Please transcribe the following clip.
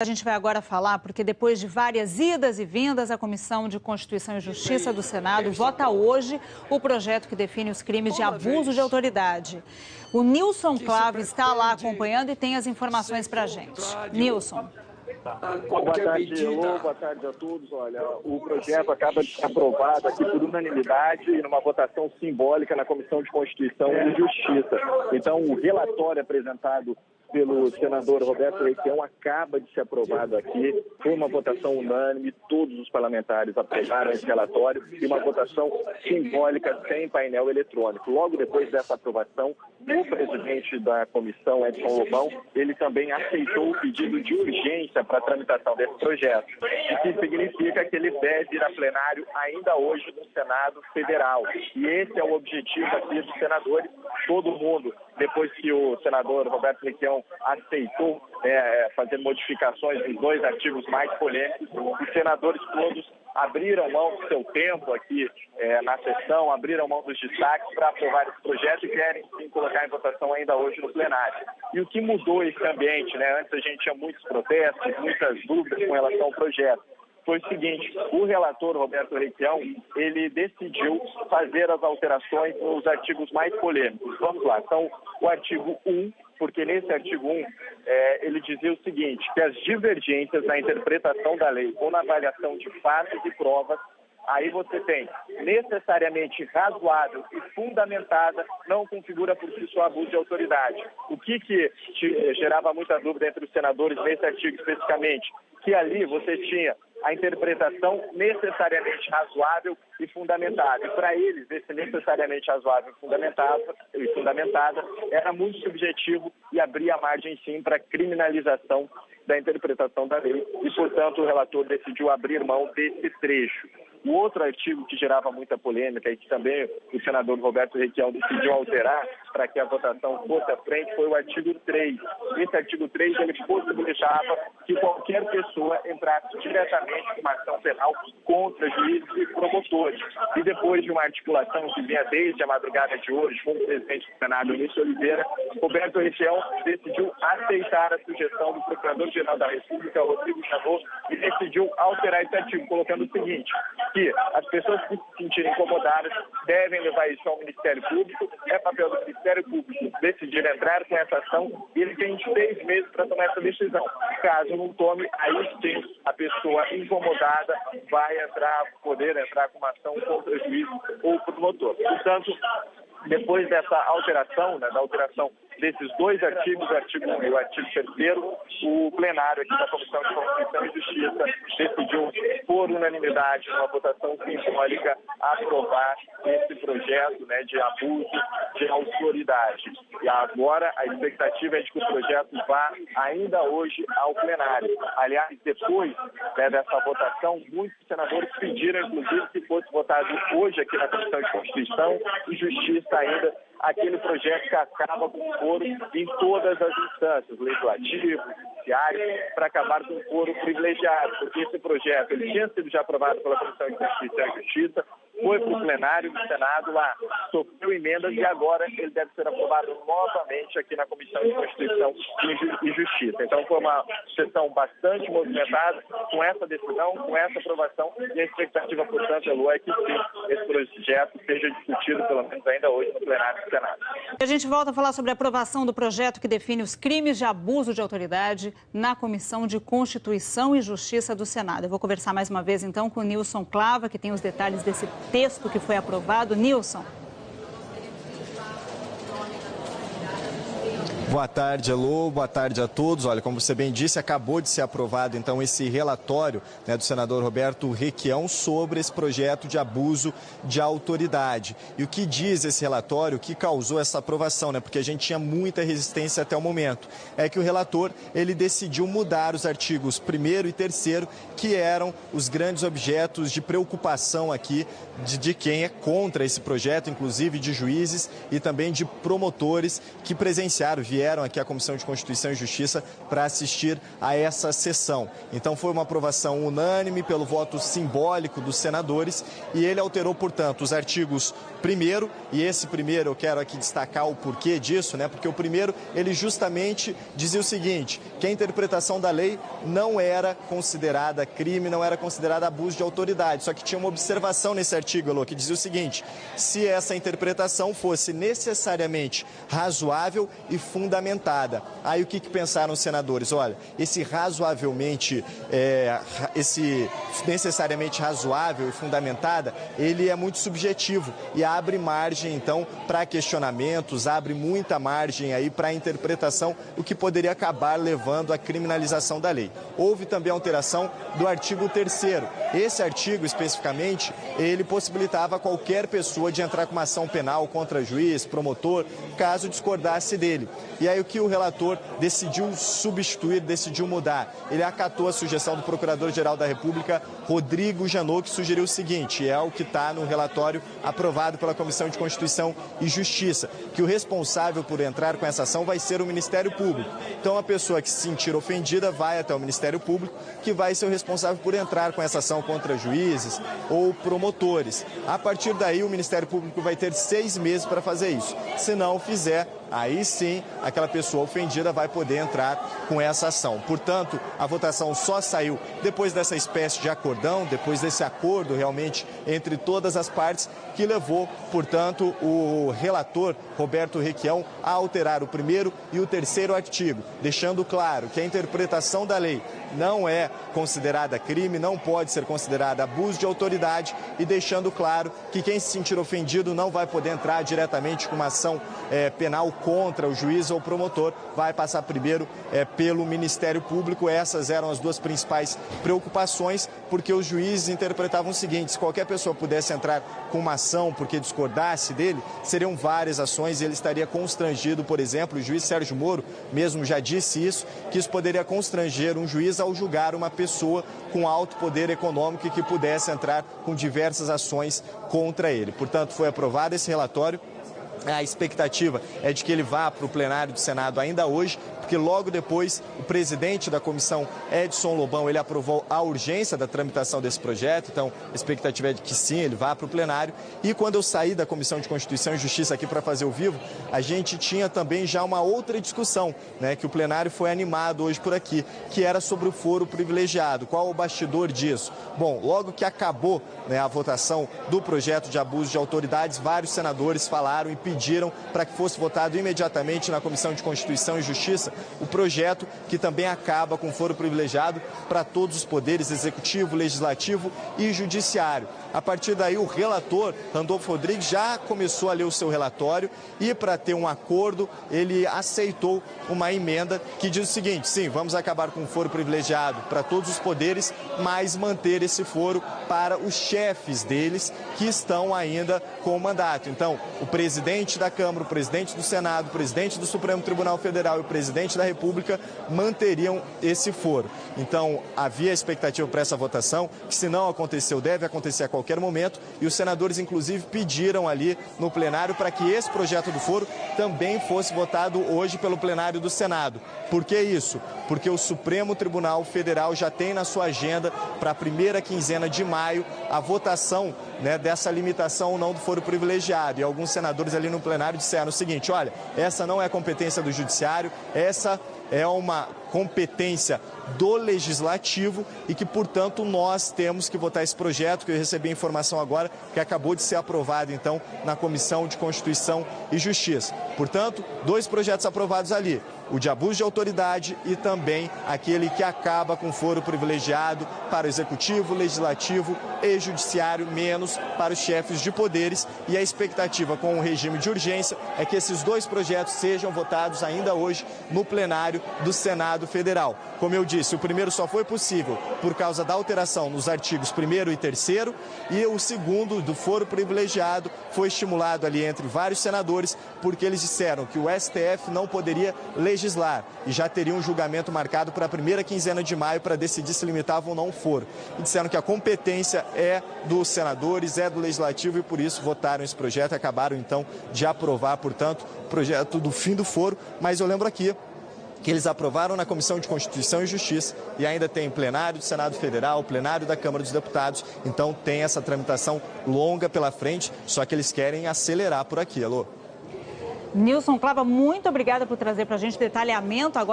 A gente vai agora falar porque depois de várias idas e vindas, a Comissão de Constituição e Justiça do Senado vota hoje o projeto que define os crimes de abuso de autoridade. O Nilson Clavo está lá acompanhando e tem as informações para a gente. Nilson. Boa tarde, Elô. Boa tarde a todos. Olha, o projeto acaba de ser aprovado aqui por unanimidade e numa votação simbólica na Comissão de Constituição e Justiça. Então, o relatório apresentado pelo senador Roberto Requião acaba de ser aprovado aqui. Foi uma votação unânime, todos os parlamentares aprovaram esse relatório e uma votação simbólica sem painel eletrônico. Logo depois dessa aprovação, o presidente da comissão, Edson Lobão, ele também aceitou o pedido de urgência para a tramitação desse projeto, o que significa que ele deve ir a plenário ainda hoje no Senado Federal. E esse é o objetivo aqui dos senadores, todo mundo, depois que o senador Roberto Requião aceitou fazer modificações nos dois artigos mais polêmicos, os senadores todos abriram mão do seu tempo aqui na sessão, abriram mão dos destaques para aprovar esse projeto e querem sim colocar em votação ainda hoje no plenário. E o que mudou esse ambiente, né? Antes a gente tinha muitos protestos, muitas dúvidas com relação ao projeto. Foi o seguinte, o relator Roberto Requião, ele decidiu fazer as alterações nos artigos mais polêmicos. Vamos lá, são o artigo 1, porque nesse artigo 1 ele dizia o seguinte, que as divergências na interpretação da lei ou na avaliação de fatos e provas, aí você tem necessariamente razoável e fundamentada, não configura por si só abuso de autoridade. O que gerava muita dúvida entre os senadores nesse artigo especificamente? Que ali você tinha a interpretação necessariamente razoável e fundamentada. E para eles, esse necessariamente razoável e fundamentada era muito subjetivo e abria margem, sim, para criminalização da interpretação da lei. E, portanto, o relator decidiu abrir mão desse trecho. O outro artigo que gerava muita polêmica e que também o senador Roberto Requião decidiu alterar para que a votação fosse à frente foi o artigo 3. Esse artigo 3, ele possibilitava que qualquer pessoa entrasse diretamente com uma ação penal contra juízes e promotores. E depois de uma articulação que vinha desde a madrugada de hoje com o presidente do Senado, Luiz Oliveira, Roberto Requião decidiu aceitar a sugestão do Procurador-Geral da República, Rodrigo Janot, e decidiu alterar esse artigo, colocando o seguinte, que as pessoas que se sentirem incomodadas devem levar isso ao Ministério Público, é papel do Ministério Público decidir entrar com essa ação e ele tem 6 meses para tomar essa decisão. Caso não tome, aí sim a pessoa incomodada vai poder entrar com uma ação contra o juiz ou promotor. Portanto, depois dessa alteração, da alteração desses dois artigos, o artigo 1 e o artigo 3º, o plenário aqui da Comissão de Constituição e Justiça decidiu, por unanimidade, numa votação simbólica, aprovar esse projeto de abuso de autoridade. E agora a expectativa é de que o projeto vá ainda hoje ao plenário. Aliás, depois dessa votação, muitos senadores pediram, inclusive, que fosse votado hoje aqui na Comissão de Constituição e Justiça ainda, aquele projeto que acaba com o foro em todas as instâncias, legislativo, judiciário, para acabar com o foro privilegiado, porque esse projeto ele tinha sido já aprovado pela Comissão de Constituição e Justiça, foi para o plenário do Senado lá, sofreu emendas e agora ele deve ser aprovado novamente aqui na Comissão de Constituição e Justiça. Então foi uma sessão bastante movimentada com essa decisão, com essa aprovação e a expectativa, portanto, Elô, é que sim, esse projeto seja discutido pelo menos ainda hoje no plenário do Senado. A gente volta a falar sobre a aprovação do projeto que define os crimes de abuso de autoridade na Comissão de Constituição e Justiça do Senado. Eu vou conversar mais uma vez, então, com o Nilson Clava, que tem os detalhes desse texto que foi aprovado. Nilson. Boa tarde, Elô. Boa tarde a todos. Olha, como você bem disse, acabou de ser aprovado, então, esse relatório do senador Roberto Requião sobre esse projeto de abuso de autoridade. E o que diz esse relatório, o que causou essa aprovação, porque a gente tinha muita resistência até o momento, é que o relator, ele decidiu mudar os artigos 1º e 3º, que eram os grandes objetos de preocupação aqui de quem é contra esse projeto, inclusive de juízes e também de promotores que presenciaram, vieram aqui à Comissão de Constituição e Justiça para assistir a essa sessão. Então foi uma aprovação unânime pelo voto simbólico dos senadores e ele alterou, portanto, os artigos 1º, e esse primeiro eu quero aqui destacar o porquê disso, né? Porque o primeiro, ele justamente dizia o seguinte, que a interpretação da lei não era considerada crime, não era considerada abuso de autoridade, só que tinha uma observação nesse artigo, Elô, que dizia o seguinte, se essa interpretação fosse necessariamente razoável e fundamentada. Aí o que pensaram os senadores? Olha, esse razoavelmente, esse necessariamente razoável e fundamentada, ele é muito subjetivo e abre margem, então, para questionamentos, abre muita margem aí para interpretação, o que poderia acabar levando à criminalização da lei. Houve também alteração do artigo 3º. Esse artigo, especificamente, ele possibilitava qualquer pessoa de entrar com uma ação penal contra juiz, promotor, caso discordasse dele. E aí o que o relator decidiu substituir, decidiu mudar? Ele acatou a sugestão do Procurador-Geral da República, Rodrigo Janot, que sugeriu o seguinte, é o que está no relatório aprovado pela Comissão de Constituição e Justiça, que o responsável por entrar com essa ação vai ser o Ministério Público. Então a pessoa que se sentir ofendida vai até o Ministério Público, que vai ser o responsável por entrar com essa ação contra juízes ou promotores. A partir daí o Ministério Público vai ter 6 meses para fazer isso. Se não fizer, aí sim, aquela pessoa ofendida vai poder entrar com essa ação. Portanto, a votação só saiu depois dessa espécie de acordão, depois desse acordo realmente entre todas as partes, que levou, portanto, o relator Roberto Requião a alterar o 1º e o 3º artigo, deixando claro que a interpretação da lei não é considerada crime, não pode ser considerada abuso de autoridade e deixando claro que quem se sentir ofendido não vai poder entrar diretamente com uma ação penal contra o juiz ou promotor, vai passar primeiro pelo Ministério Público. Essas eram as duas principais preocupações, porque os juízes interpretavam o seguinte, se qualquer pessoa pudesse entrar com uma ação porque discordasse dele, seriam várias ações e ele estaria constrangido, por exemplo, o juiz Sérgio Moro mesmo já disse isso, que isso poderia constranger um juiz ao julgar uma pessoa com alto poder econômico e que pudesse entrar com diversas ações contra ele. Portanto, foi aprovado esse relatório. A expectativa é de que ele vá para o plenário do Senado ainda hoje, porque logo depois o presidente da comissão, Edson Lobão, ele aprovou a urgência da tramitação desse projeto, então a expectativa é de que sim, ele vá para o plenário. E quando eu saí da Comissão de Constituição e Justiça aqui para fazer o vivo, a gente tinha também já uma outra discussão, né, que o plenário foi animado hoje por aqui, que era sobre o foro privilegiado. Qual o bastidor disso? Bom, logo que acabou, né, a votação do projeto de abuso de autoridades, vários senadores falaram e pediram para que fosse votado imediatamente na Comissão de Constituição e Justiça o projeto que também acaba com foro privilegiado para todos os poderes, executivo, legislativo e judiciário. A partir daí, o relator, Randolfo Rodrigues, já começou a ler o seu relatório e, para ter um acordo, ele aceitou uma emenda que diz o seguinte, sim, vamos acabar com o foro privilegiado para todos os poderes, mas manter esse foro para os chefes deles que estão ainda com o mandato. Então, o presidente da Câmara, o presidente do Senado, o presidente do Supremo Tribunal Federal e o presidente da República manteriam esse foro. Então, havia expectativa para essa votação, que se não aconteceu, deve acontecer a qualquer momento, e os senadores, inclusive, pediram ali no plenário para que esse projeto do foro também fosse votado hoje pelo plenário do Senado. Por que isso? Porque o Supremo Tribunal Federal já tem na sua agenda para a primeira quinzena de maio a votação, né, dessa limitação ou não do foro privilegiado. E alguns senadores ali no plenário disseram o seguinte, olha, essa não é competência do judiciário, essa é uma competência do legislativo e que, portanto, nós temos que votar esse projeto, que eu recebi a informação agora, que acabou de ser aprovado, então, na Comissão de Constituição e Justiça. Portanto, 2 projetos aprovados ali, o de abuso de autoridade e também aquele que acaba com foro privilegiado para o Executivo, Legislativo e Judiciário, menos para os chefes de poderes. E a expectativa com o regime de urgência é que esses 2 projetos sejam votados ainda hoje no plenário do Senado Senado Federal. Como eu disse, o primeiro só foi possível por causa da alteração nos artigos 1º e 3º, e o segundo, do foro privilegiado, foi estimulado ali entre vários senadores, porque eles disseram que o STF não poderia legislar e já teria um julgamento marcado para a primeira quinzena de maio para decidir se limitava ou não o foro. E disseram que a competência é dos senadores, é do Legislativo, e por isso votaram esse projeto e acabaram então de aprovar, portanto, o projeto do fim do foro. Mas eu lembro aqui que eles aprovaram na Comissão de Constituição e Justiça e ainda tem plenário do Senado Federal, plenário da Câmara dos Deputados, então tem essa tramitação longa pela frente, só que eles querem acelerar por aqui. Alô? Nilson Clava, muito obrigada por trazer para a gente detalhamento agora.